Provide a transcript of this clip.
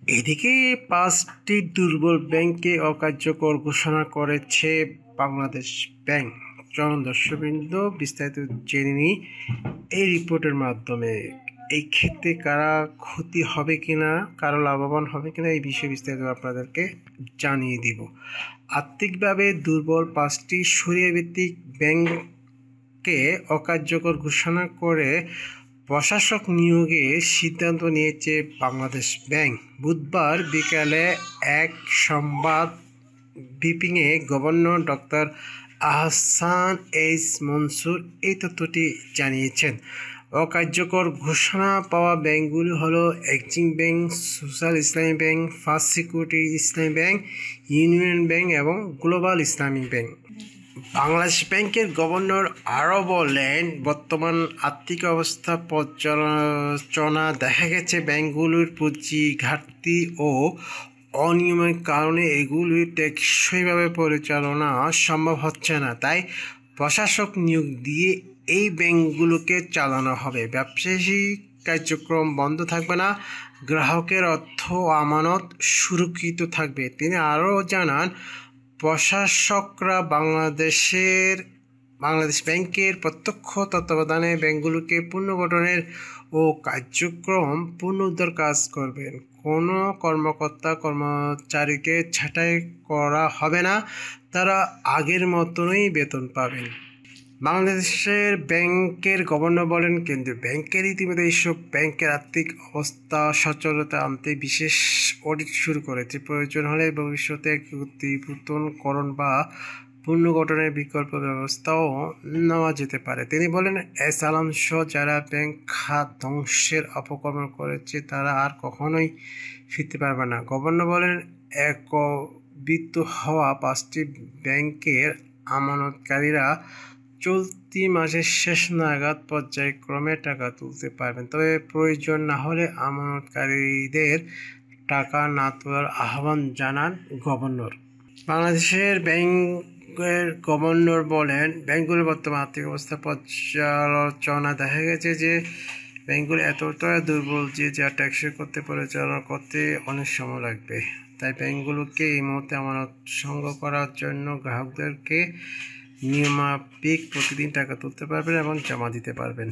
এদিকে 5টি দুর্বল ব্যাংককে অকার্যকর ঘোষণা করেছে বাংলাদেশ ব্যাংক। চলুন দর্শকবৃন্দ বিস্তারিত জেনে নিই এই রিপোর্টের মাধ্যমে। এই ক্ষেত্রে কারা ক্ষতি হবে কিনা, কারা লাভবান হবে কিনা, এই বিষয়ে বিস্তারিত আপনাদেরকে জানিয়ে দিব। আর্থিকভাবে দুর্বল 5টি সরিয়াভিত্তিক ব্যাংককে অকার্যকর ঘোষণা করে প্রশাসক নিয়োগের সিদ্ধান্ত নিয়েছে বাংলাদেশ ব্যাংক। বুধবার বিকালে এক সংবাদ ব্রিফিংয়ে governor doctor Ahsan H Mansur এই তথ্যটি জানিয়েছেন। অকার্যকর ঘোষণা পাওয়া ব্যাংকগুলি হলো এক্সিম ব্যাংক, সোশ্যাল ইসলামী ব্যাংক, ফার্স্ট সিকিউরিটি ইসলামী ব্যাংক, ইউনিয়ন ব্যাংক এবং গ্লোবাল ইসলামিক ব্যাংক। বাংলাদেশ ব্যাংকের গভর্নর আরও বলেন, বর্তমান আর্থিক অবস্থা পর্যালোচনা দেখা গেছে ব্যাংকগুলোর পুঁজি ঘাটতি ও অনিয়মের কারণে এগুলি টেকসইভাবে পরিচালনা সম্ভব হচ্ছে না। তাই প্রশাসক নিয়োগ দিয়ে এই ব্যাংকগুলোকে চালানো হবে। ব্যবসায়িক কার্যক্রম বন্ধ থাকবে না, গ্রাহকের অর্থ আমানত সুরক্ষিত থাকবে। তিনি আরও জানান, প্রশাসকরা বাংলাদেশ ব্যাংকের প্রত্যক্ষ তত্ত্বাবধানে ব্যাংকগুলোকে পুনর্গঠনের ও কার্যক্রম পুনরুদ্ধার কাজ করবেন। কোনো কর্মচারীকে ছাঁটাই করা হবে না, তারা আগের মতনই বেতন পাবেন। বাংলাদেশের ব্যাংকের গভর্নর বলেন, কেন্দ্রীয় ব্যাংকের ইতিমধ্যে এইসব ব্যাংকের আর্থিক অবস্থা সচলতা আনতে বিশেষ অডিট শুরু করেছে। প্রয়োজন হলে ভবিষ্যতে একীভূতকরণ বা পুনর্গঠনের বিকল্প ব্যবস্থাও নেওয়া যেতে পারে। তিনি বলেন, এস আলম সহ যারা ব্যাংক খাত ধ্বংসের অপকর্ম করেছে তারা আর কখনোই ফিরতে পারবে না। গভর্নর বলেন, একীভূত হওয়া 5টি ব্যাংকের আমানতকারীরা চলতি মাসের শেষ নাগাদ পর্যায়ক্রমে টাকা তুলতে পারবেন। তবে প্রয়োজন না হলে আমানতকারীদের টাকা না তোলার আহ্বান জানান গভর্নর। বাংলাদেশের ব্যাংকের গভর্নর বলেন, ব্যাংকগুলোর বর্তমান আর্থিক অবস্থা পর্যালোচনা দেখা গেছে যে ব্যাংকগুলো এতটা দুর্বল যে যা টেকসই করতে পরিচালনা করতে অনেক সময় লাগবে। তাই ব্যাংকগুলোকে এই মুহূর্তে আমানত সংগ্রহ করার জন্য গ্রাহকদেরকে নিয়মাফিক প্রতিদিন টাকা তুলতে পারবেন এবং জমা দিতে পারবেন।